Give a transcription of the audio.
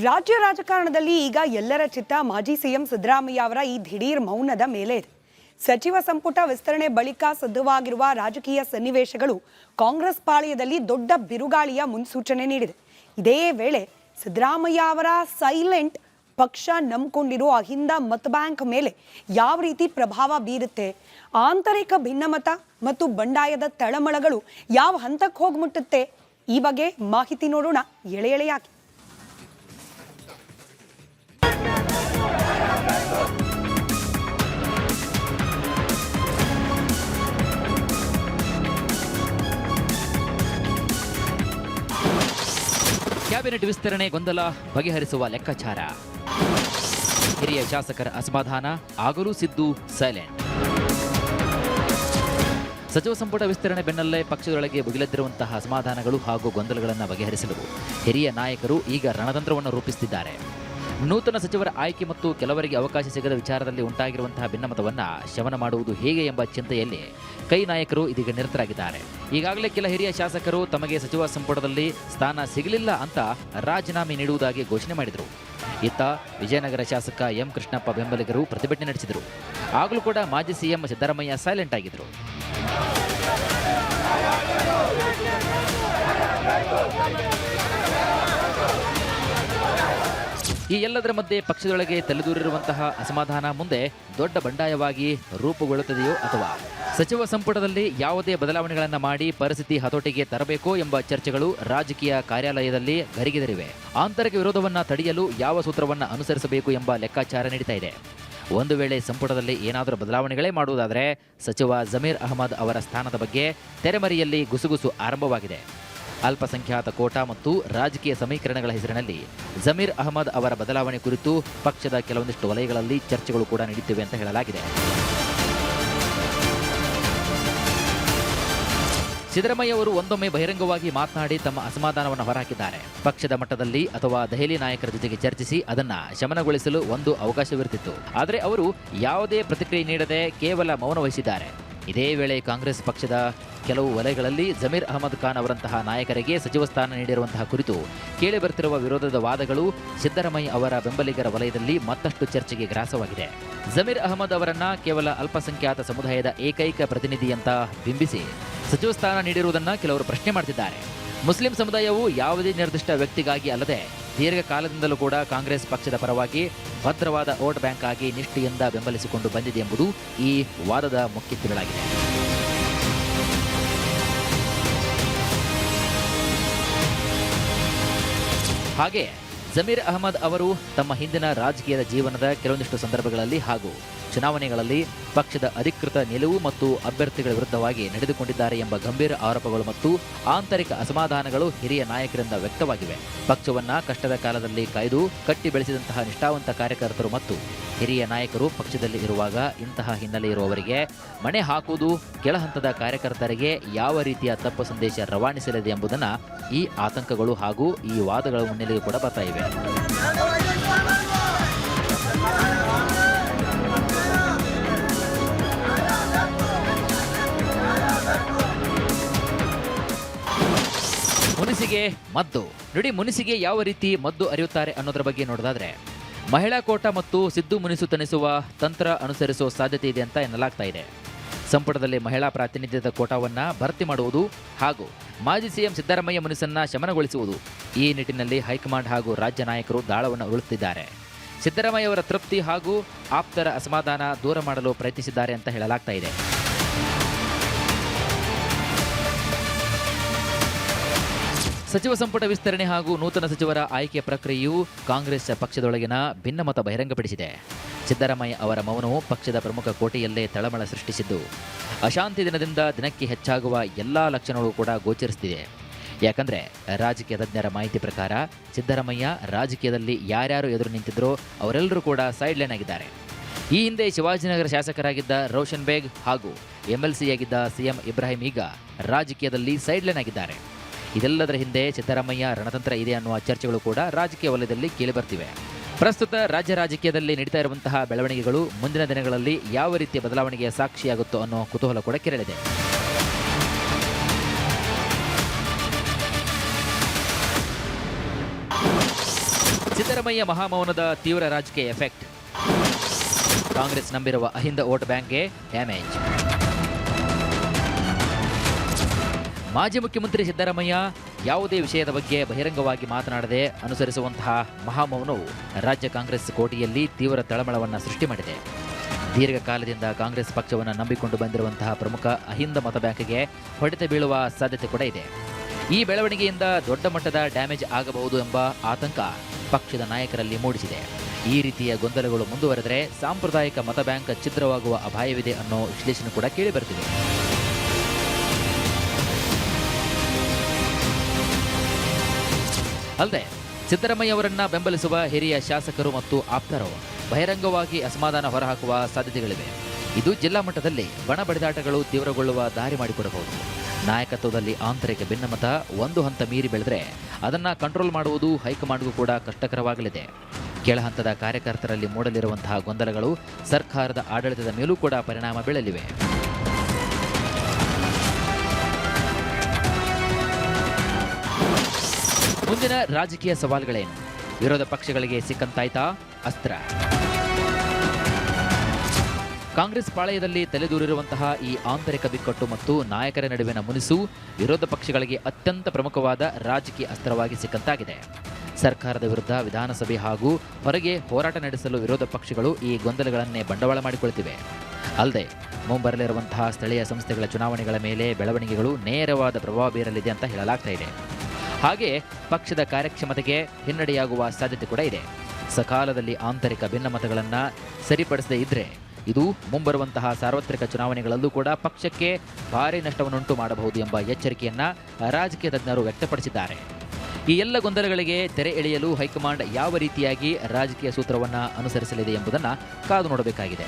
ರಾಜ್ಯ ರಾಜಕಾರಣದಲ್ಲಿ ಈಗ ಎಲ್ಲರ ಚಿತ್ತ ಮಾಜಿ ಸಿಎಂ ಸಿದ್ದರಾಮಯ್ಯ ಅವರ ಈ ದಿಢೀರ್ ಮೌನದ ಮೇಲೆ ಇದೆ. ಸಚಿವ ಸಂಪುಟ ವಿಸ್ತರಣೆ ಬಳಿಕ ಸಿದ್ಧವಾಗಿರುವ ರಾಜಕೀಯ ಸನ್ನಿವೇಶಗಳು ಕಾಂಗ್ರೆಸ್ ಪಾಳ್ಯದಲ್ಲಿ ದೊಡ್ಡ ಬಿರುಗಾಳಿಯ ಮುನ್ಸೂಚನೆ ನೀಡಿದೆ. ಇದೇ ವೇಳೆ ಸಿದ್ದರಾಮಯ್ಯ ಅವರ ಸೈಲೆಂಟ್ ಪಕ್ಷ ನಂಬಿಕೊಂಡಿರೋ ಅಹಿಂದ ಮತ ಬ್ಯಾಂಕ್ ಮೇಲೆ ಯಾವ ರೀತಿ ಪ್ರಭಾವ ಬೀರುತ್ತೆ, ಆಂತರಿಕ ಭಿನ್ನಮತ ಮತ್ತು ಬಂಡಾಯದ ತಳಮಳಗಳು ಯಾವ ಹಂತಕ್ಕೆ ಹೋಗಿ ಮುಟ್ಟುತ್ತೆ, ಈ ಬಗ್ಗೆ ಮಾಹಿತಿ ನೋಡೋಣ ಎಳೆ ಎಳೆಯಾಗಿ. ಕ್ಯಾಬಿನೆಟ್ ವಿಸ್ತರಣೆ ಗೊಂದಲ ಬಗೆಹರಿಸುವ ಲೆಕ್ಕಾಚಾರ. ಹಿರಿಯ ಶಾಸಕರ ಅಸಮಾಧಾನ, ಆಗಲೂ ಸಿದ್ದು ಸೈಲೆಂಟ್. ಸಚಿವ ಸಂಪುಟ ವಿಸ್ತರಣೆ ಬೆನ್ನಲ್ಲೇ ಪಕ್ಷದೊಳಗೆ ಭುಗಿಲೆದ್ದಿರುವಂತಹ ಅಸಮಾಧಾನಗಳು ಹಾಗೂ ಗೊಂದಲಗಳನ್ನು ಬಗೆಹರಿಸಲು ಹಿರಿಯ ನಾಯಕರು ಈಗ ರಣತಂತ್ರವನ್ನು ರೂಪಿಸುತ್ತಿದ್ದಾರೆ. ನೂತನ ಸಚಿವರ ಆಯ್ಕೆ ಮತ್ತು ಕೆಲವರಿಗೆ ಅವಕಾಶ ಸಿಗದ ವಿಚಾರದಲ್ಲಿ ಉಂಟಾಗಿರುವಂತಹ ಭಿನ್ನಮತವನ್ನು ಶಮನ ಮಾಡುವುದು ಹೇಗೆ ಎಂಬ ಚಿಂತೆಯಲ್ಲಿ ಕೈ ನಾಯಕರು ಇದೀಗ ನಿರತರಾಗಿದ್ದಾರೆ. ಈಗಾಗಲೇ ಕೆಲ ಹಿರಿಯ ಶಾಸಕರು ತಮಗೆ ಸಚಿವ ಸಂಪುಟದಲ್ಲಿ ಸ್ಥಾನ ಸಿಗಲಿಲ್ಲ ಅಂತ ರಾಜೀನಾಮೆ ನೀಡುವುದಾಗಿ ಘೋಷಣೆ ಮಾಡಿದರು. ಇತ್ತ ವಿಜಯನಗರ ಶಾಸಕ ಎಂ ಕೃಷ್ಣಪ್ಪ ಬೆಂಬಲಿಗರು ಪ್ರತಿಭಟನೆ ನಡೆಸಿದರು. ಆಗಲೂ ಕೂಡ ಮಾಜಿ ಸಿಎಂ ಸಿದ್ದರಾಮಯ್ಯ ಸೈಲೆಂಟ್ ಆಗಿದ್ದರು. ಈ ಎಲ್ಲದರ ಮಧ್ಯೆ ಪಕ್ಷದೊಳಗೆ ತಲೆದೂರಿರುವಂತಹ ಅಸಮಾಧಾನ ಮುಂದೆ ದೊಡ್ಡ ಬಂಡಾಯವಾಗಿ ರೂಪುಗೊಳ್ಳುತ್ತದೆಯೋ ಅಥವಾ ಸಚಿವ ಸಂಪುಟದಲ್ಲಿ ಯಾವುದೇ ಬದಲಾವಣೆಗಳನ್ನು ಮಾಡಿ ಪರಿಸ್ಥಿತಿ ಹತೋಟಿಗೆ ತರಬೇಕೋ ಎಂಬ ಚರ್ಚೆಗಳು ರಾಜಕೀಯ ಕಾರ್ಯಾಲಯದಲ್ಲಿ ಗರಿಗೆದರಿವೆ. ಆಂತರಿಕ ವಿರೋಧವನ್ನು ತಡೆಯಲು ಯಾವ ಸೂತ್ರವನ್ನು ಅನುಸರಿಸಬೇಕು ಎಂಬ ಲೆಕ್ಕಾಚಾರ ನಡೀತಾ ಇದೆ. ಒಂದು ವೇಳೆ ಸಂಪುಟದಲ್ಲಿ ಏನಾದರೂ ಬದಲಾವಣೆಗಳೇ ಮಾಡುವುದಾದರೆ ಸಚಿವ ಜಮೀರ್ ಅಹಮದ್ ಅವರ ಸ್ಥಾನದ ಬಗ್ಗೆ ತೆರೆಮರೆಯಲ್ಲಿ ಗುಸುಗುಸು ಆರಂಭವಾಗಿದೆ. ಅಲ್ಪಸಂಖ್ಯಾತ ಕೋಟಾ ಮತ್ತು ರಾಜಕೀಯ ಸಮೀಕರಣಗಳ ಹೆಸರಿನಲ್ಲಿ ಜಮೀರ್ ಅಹಮದ್ ಅವರ ಬದಲಾವಣೆ ಕುರಿತು ಪಕ್ಷದ ಕೆಲವೊಂದಿಷ್ಟು ವಲಯಗಳಲ್ಲಿ ಚರ್ಚೆಗಳು ಕೂಡ ನಡೆಯುತ್ತಿವೆ ಅಂತ ಹೇಳಲಾಗಿದೆ. ಸಿದ್ದರಾಮಯ್ಯ ಅವರು ಒಂದೊಮ್ಮೆ ಬಹಿರಂಗವಾಗಿ ಮಾತನಾಡಿ ತಮ್ಮ ಅಸಮಾಧಾನವನ್ನು ಹೊರಹಾಕಿದ್ದಾರೆ. ಪಕ್ಷದ ಮಟ್ಟದಲ್ಲಿ ಅಥವಾ ದೆಹಲಿ ನಾಯಕರ ಜೊತೆಗೆ ಚರ್ಚಿಸಿ ಅದನ್ನು ಶಮನಗೊಳಿಸಲು ಒಂದು ಅವಕಾಶವಿರುತ್ತಿತ್ತು. ಆದರೆ ಅವರು ಯಾವುದೇ ಪ್ರತಿಕ್ರಿಯೆ ನೀಡದೆ ಕೇವಲ ಮೌನ ವಹಿಸಿದ್ದಾರೆ. ಇದೇ ವೇಳೆ ಕಾಂಗ್ರೆಸ್ ಪಕ್ಷದ ಕೆಲವು ವಲಯಗಳಲ್ಲಿ ಜಮೀರ್ ಅಹಮದ್ ಖಾನ್ ಅವರಂತಹ ನಾಯಕರಿಗೆ ಸಚಿವ ಸ್ಥಾನ ನೀಡಿರುವಂತಹ ಕುರಿತು ಕೇಳಿಬರುತ್ತಿರುವ ವಿರೋಧದ ವಾದಗಳು ಸಿದ್ದರಾಮಯ್ಯ ಅವರ ಬೆಂಬಲಿಗರ ವಲಯದಲ್ಲಿ ಮತ್ತಷ್ಟು ಚರ್ಚೆಗೆ ಗ್ರಾಸವಾಗಿದೆ. ಜಮೀರ್ ಅಹಮದ್ ಅವರನ್ನ ಕೇವಲ ಅಲ್ಪಸಂಖ್ಯಾತ ಸಮುದಾಯದ ಏಕೈಕ ಪ್ರತಿನಿಧಿ ಅಂತ ಬಿಂಬಿಸಿ ಸಚಿವ ಸ್ಥಾನ ನೀಡಿರುವುದನ್ನು ಕೆಲವರು ಪ್ರಶ್ನೆ ಮಾಡುತ್ತಿದ್ದಾರೆ. ಮುಸ್ಲಿಂ ಸಮುದಾಯವು ಯಾವುದೇ ನಿರ್ದಿಷ್ಟ ವ್ಯಕ್ತಿಗಾಗಿ ಅಲ್ಲದೆ ದೀರ್ಘಕಾಲದಿಂದಲೂ ಕೂಡ ಕಾಂಗ್ರೆಸ್ ಪಕ್ಷದ ಪರವಾಗಿ ಭದ್ರವಾದ ವೋಟ್ ಬ್ಯಾಂಕ್ ಆಗಿ ನಿಷ್ಠೆಯಿಂದ ಬೆಂಬಲಿಸಿಕೊಂಡು ಬಂದಿದೆ ಎಂಬುದು ಈ ವಾದದ ಮುಖ್ಯ ತಿರುಳಾಗಿದೆ. ಹಾಗೆ ಜಮೀರ್ ಅಹಮದ್ ಅವರು ತಮ್ಮ ಹಿಂದಿನ ರಾಜಕೀಯದ ಜೀವನದ ಕೆಲವೊಂದಿಷ್ಟು ಸಂದರ್ಭಗಳಲ್ಲಿ ಹಾಗೂ ಚುನಾವಣೆಗಳಲ್ಲಿ ಪಕ್ಷದ ಅಧಿಕೃತ ನಿಲುವು ಮತ್ತು ಅಭ್ಯರ್ಥಿಗಳ ವಿರುದ್ಧವಾಗಿ ನಡೆದುಕೊಂಡಿದ್ದಾರೆ ಎಂಬ ಗಂಭೀರ ಆರೋಪಗಳು ಮತ್ತು ಆಂತರಿಕ ಅಸಮಾಧಾನಗಳು ಹಿರಿಯ ನಾಯಕರಿಂದ ವ್ಯಕ್ತವಾಗಿವೆ. ಪಕ್ಷವನ್ನ ಕಷ್ಟದ ಕಾಲದಲ್ಲಿ ಕಾಯ್ದು ಕಟ್ಟಿ ಬೆಳೆಸಿದಂತಹ ನಿಷ್ಠಾವಂತ ಕಾರ್ಯಕರ್ತರು ಮತ್ತು ಹಿರಿಯ ನಾಯಕರು ಪಕ್ಷದಲ್ಲಿ ಇರುವಾಗ ಇಂತಹ ಹಿನ್ನೆಲೆ ಇರುವವರಿಗೆ ಮಣೆ ಹಾಕುವುದು ಕೆಳ ಹಂತದ ಕಾರ್ಯಕರ್ತರಿಗೆ ಯಾವ ರೀತಿಯ ತಪ್ಪು ಸಂದೇಶ ರವಾನಿಸಲಿದೆ ಎಂಬುದನ್ನು ಈ ಆತಂಕಗಳು ಹಾಗೂ ಈ ವಾದಗಳ ಮುನ್ನೆಲೆಯೂ ಕೂಡ ಬರ್ತಾ ಇವೆ. ಮುನಿಸಿಗೆ ಮದ್ದು ನೋಡಿ. ಮುನಿಸಿಗೆ ಯಾವ ರೀತಿ ಮದ್ದು ಅರಿಯುತ್ತಾರೆ ಅನ್ನೋದರ ಬಗ್ಗೆ ನೋಡೋದಾದ್ರೆ ಮಹಿಳಾ ಕೋಟಾ ಮತ್ತು ಸಿದ್ದು ಮುನಿಸು ತಣಿಸುವ ತಂತ್ರ ಅನುಸರಿಸುವ ಸಾಧ್ಯತೆ ಇದೆ ಅಂತ ಎನ್ನಲಾಗ್ತಾ ಇದೆ. ಸಂಪುಟದಲ್ಲಿ ಮಹಿಳಾ ಪ್ರಾತಿನಿಧ್ಯದ ಕೋಟಾವನ್ನು ಭರ್ತಿ ಮಾಡುವುದು ಹಾಗೂ ಮಾಜಿ ಸಿಎಂ ಸಿದ್ದರಾಮಯ್ಯ ಮುನಿಸನ್ನ ಶಮನಗೊಳಿಸುವುದು, ಈ ನಿಟ್ಟಿನಲ್ಲಿ ಹೈಕಮಾಂಡ್ ಹಾಗೂ ರಾಜ್ಯ ನಾಯಕರು ದಾಳವನ್ನು ಉರುಳುತ್ತಿದ್ದಾರೆ. ಸಿದ್ದರಾಮಯ್ಯ ಅವರ ತೃಪ್ತಿ ಹಾಗೂ ಆಪ್ತರ ಅಸಮಾಧಾನ ದೂರ ಮಾಡಲು ಪ್ರಯತ್ನಿಸಿದ್ದಾರೆ ಅಂತ ಹೇಳಲಾಗ್ತಾ ಇದೆ. ಸಚಿವ ಸಂಪುಟ ವಿಸ್ತರಣೆ ಹಾಗೂ ನೂತನ ಸಚಿವರ ಆಯ್ಕೆ ಪ್ರಕ್ರಿಯೆಯು ಕಾಂಗ್ರೆಸ್ ಪಕ್ಷದೊಳಗಿನ ಭಿನ್ನಮತ ಬಹಿರಂಗಪಡಿಸಿದೆ. ಸಿದ್ದರಾಮಯ್ಯ ಅವರ ಮೌನವು ಪಕ್ಷದ ಪ್ರಮುಖ ಕೋಟೆಯಲ್ಲೇ ತಳಮಳ ಸೃಷ್ಟಿಸಿದ್ದು ಅಶಾಂತಿ ದಿನದಿಂದ ದಿನಕ್ಕೆ ಹೆಚ್ಚಾಗುವ ಎಲ್ಲ ಲಕ್ಷಣಗಳು ಕೂಡ ಗೋಚರಿಸುತ್ತಿದೆ. ಯಾಕಂದರೆ ರಾಜಕೀಯ ತಜ್ಞರ ಮಾಹಿತಿ ಪ್ರಕಾರ ಸಿದ್ದರಾಮಯ್ಯ ರಾಜಕೀಯದಲ್ಲಿ ಯಾರ್ಯಾರು ಎದುರು ನಿಂತಿದ್ದರೋ ಅವರೆಲ್ಲರೂ ಕೂಡ ಸೈಡ್ ಲೈನ್ ಆಗಿದ್ದಾರೆ. ಈ ಹಿಂದೆ ಶಿವಾಜಿನಗರ ಶಾಸಕರಾಗಿದ್ದ ರೋಷನ್ ಬೇಗ್ ಹಾಗೂ MLC ಆಗಿದ್ದ ಸಿಎಂ ಇಬ್ರಾಹಿಂ ಈಗ ರಾಜಕೀಯದಲ್ಲಿ ಸೈಡ್ ಲೈನ್ ಆಗಿದ್ದಾರೆ. ಇದೆಲ್ಲದರ ಹಿಂದೆ ಸಿದ್ದರಾಮಯ್ಯ ರಣತಂತ್ರ ಇದೆ ಅನ್ನುವ ಚರ್ಚೆಗಳು ಕೂಡ ರಾಜಕೀಯ ವಲಯದಲ್ಲಿ ಕೇಳಿಬರ್ತಿವೆ. ಪ್ರಸ್ತುತ ರಾಜ್ಯ ರಾಜಕೀಯದಲ್ಲಿ ನಡೀತಾ ಇರುವಂತಹ ಬೆಳವಣಿಗೆಗಳು ಮುಂದಿನ ದಿನಗಳಲ್ಲಿ ಯಾವ ರೀತಿಯ ಬದಲಾವಣೆಗೆ ಸಾಕ್ಷಿಯಾಗುತ್ತೋ ಅನ್ನೋ ಕುತೂಹಲ ಕೂಡ ಕೆರಳಿದೆ. ಸಿದ್ದರಾಮಯ್ಯ ಮಹಾಮೌನದ ತೀವ್ರ ರಾಜಕೀಯ ಎಫೆಕ್ಟ್. ಕಾಂಗ್ರೆಸ್ ನಂಬಿರುವ ಅಹಿಂದ ವೋಟ್ ಬ್ಯಾಂಕ್ಗೆ ಡ್ಯಾಮೇಜ್. ಮಾಜಿ ಮುಖ್ಯಮಂತ್ರಿ ಸಿದ್ದರಾಮಯ್ಯ ಯಾವುದೇ ವಿಷಯದ ಬಗ್ಗೆ ಬಹಿರಂಗವಾಗಿ ಮಾತನಾಡದೆ ಅನುಸರಿಸುವಂತಹ ಮಹಾಮೌನವು ರಾಜ್ಯ ಕಾಂಗ್ರೆಸ್ ಕೋಟೆಯಲ್ಲಿ ತೀವ್ರ ತಳಮಳವನ್ನು ಸೃಷ್ಟಿ ಮಾಡಿದೆ. ದೀರ್ಘಕಾಲದಿಂದ ಕಾಂಗ್ರೆಸ್ ಪಕ್ಷವನ್ನು ನಂಬಿಕೊಂಡು ಬಂದಿರುವಂತಹ ಪ್ರಮುಖ ಅಹಿಂದ ಮತ ಬ್ಯಾಂಕ್ಗೆ ಹೊಡೆತ ಬೀಳುವ ಸಾಧ್ಯತೆ ಕೂಡ ಇದೆ. ಈ ಬೆಳವಣಿಗೆಯಿಂದ ದೊಡ್ಡ ಮಟ್ಟದ ಡ್ಯಾಮೇಜ್ ಆಗಬಹುದು ಎಂಬ ಆತಂಕ ಪಕ್ಷದ ನಾಯಕರಲ್ಲಿ ಮೂಡಿಸಿದೆ. ಈ ರೀತಿಯ ಗೊಂದಲಗಳು ಮುಂದುವರೆದರೆ ಸಾಂಪ್ರದಾಯಿಕ ಮತ ಬ್ಯಾಂಕ್ ಛಿದ್ರವಾಗುವ ಅಪಾಯವಿದೆ ಅನ್ನೋ ವಿಶ್ಲೇಷಣೆ ಕೂಡ ಕೇಳಿಬರುತ್ತಿದೆ. ಅಲ್ಲದೆ ಸಿದ್ದರಾಮಯ್ಯ ಅವರನ್ನ ಬೆಂಬಲಿಸುವ ಹಿರಿಯ ಶಾಸಕರು ಮತ್ತು ಆಪ್ತರು ಬಹಿರಂಗವಾಗಿ ಅಸಮಾಧಾನ ಹೊರಹಾಕುವ ಸಾಧ್ಯತೆಗಳಿವೆ. ಇದು ಜಿಲ್ಲಾ ಮಟ್ಟದಲ್ಲಿ ಬಣ ಬಡಿದಾಟಗಳು ತೀವ್ರಗೊಳ್ಳುವ ದಾರಿ ಮಾಡಿಕೊಡಬಹುದು. ನಾಯಕತ್ವದಲ್ಲಿ ಆಂತರಿಕ ಭಿನ್ನಮತ ಒಂದು ಹಂತ ಮೀರಿ ಬೆಳೆದರೆ ಅದನ್ನು ಕಂಟ್ರೋಲ್ ಮಾಡುವುದು ಹೈಕಮಾಂಡ್ಗೂ ಕೂಡ ಕಷ್ಟಕರವಾಗಲಿದೆ. ಕೆಳಹಂತದ ಕಾರ್ಯಕರ್ತರಲ್ಲಿ ಮೂಡಲಿರುವಂತಹ ಗೊಂದಲಗಳು ಸರ್ಕಾರದ ಆಡಳಿತದ ಮೇಲೂ ಕೂಡ ಪರಿಣಾಮ ಬೀಳಲಿವೆ. ಮುಂದಿನ ರಾಜಕೀಯ ಸವಾಲುಗಳೇನು? ವಿರೋಧ ಪಕ್ಷಗಳಿಗೆ ಸಿಕ್ಕಂತಾಯ್ತಾ ಅಸ್ತ್ರ? ಕಾಂಗ್ರೆಸ್ ಪಾಳಯದಲ್ಲಿ ತಲೆದೂರಿರುವಂತಹ ಈ ಆಂತರಿಕ ಬಿಕ್ಕಟ್ಟು ಮತ್ತು ನಾಯಕರ ನಡುವಿನ ಮುನಿಸು ವಿರೋಧ ಪಕ್ಷಗಳಿಗೆ ಅತ್ಯಂತ ಪ್ರಮುಖವಾದ ರಾಜಕೀಯ ಅಸ್ತ್ರವಾಗಿ ಸಿಕ್ಕಂತಾಗಿದೆ. ಸರ್ಕಾರದ ವಿರುದ್ಧ ವಿಧಾನಸಭೆ ಹಾಗೂ ಹೊರಗೆ ಹೋರಾಟ ನಡೆಸಲು ವಿರೋಧ ಪಕ್ಷಗಳು ಈ ಗೊಂದಲಗಳನ್ನೇ ಬಂಡವಾಳ ಮಾಡಿಕೊಳ್ತಿವೆ. ಅಲ್ಲದೆ ಮುಂಬರಲಿರುವಂತಹ ಸ್ಥಳೀಯ ಸಂಸ್ಥೆಗಳ ಚುನಾವಣೆಗಳ ಮೇಲೆ ಬೆಳವಣಿಗೆಗಳು ನೇರವಾದ ಪ್ರಭಾವ ಬೀರಲಿದೆ ಅಂತ ಹೇಳಲಾಗ್ತಾ ಇದೆ. ಹಾಗೆ ಪಕ್ಷದ ಕಾರ್ಯಕ್ಷಮತೆಗೆ ಹಿನ್ನಡೆಯಾಗುವ ಸಾಧ್ಯತೆ ಕೂಡ ಇದೆ. ಸಕಾಲದಲ್ಲಿ ಆಂತರಿಕ ಭಿನ್ನಮತಗಳನ್ನು ಸರಿಪಡಿಸದೇ ಇದ್ದರೆ ಇದು ಮುಂಬರುವಂತಹ ಸಾರ್ವತ್ರಿಕ ಚುನಾವಣೆಗಳಲ್ಲೂ ಕೂಡ ಪಕ್ಷಕ್ಕೆ ಭಾರಿ ನಷ್ಟವನ್ನುಂಟು ಮಾಡಬಹುದು ಎಂಬ ಎಚ್ಚರಿಕೆಯನ್ನ ರಾಜಕೀಯ ತಜ್ಞರು ವ್ಯಕ್ತಪಡಿಸಿದ್ದಾರೆ. ಈ ಎಲ್ಲ ಗೊಂದಲಗಳಿಗೆ ತೆರೆ ಎಳೆಯಲು ಹೈಕಮಾಂಡ್ ಯಾವ ರೀತಿಯಾಗಿ ರಾಜಕೀಯ ಸೂತ್ರವನ್ನು ಅನುಸರಿಸಲಿದೆ ಎಂಬುದನ್ನು ಕಾದು ನೋಡಬೇಕಾಗಿದೆ.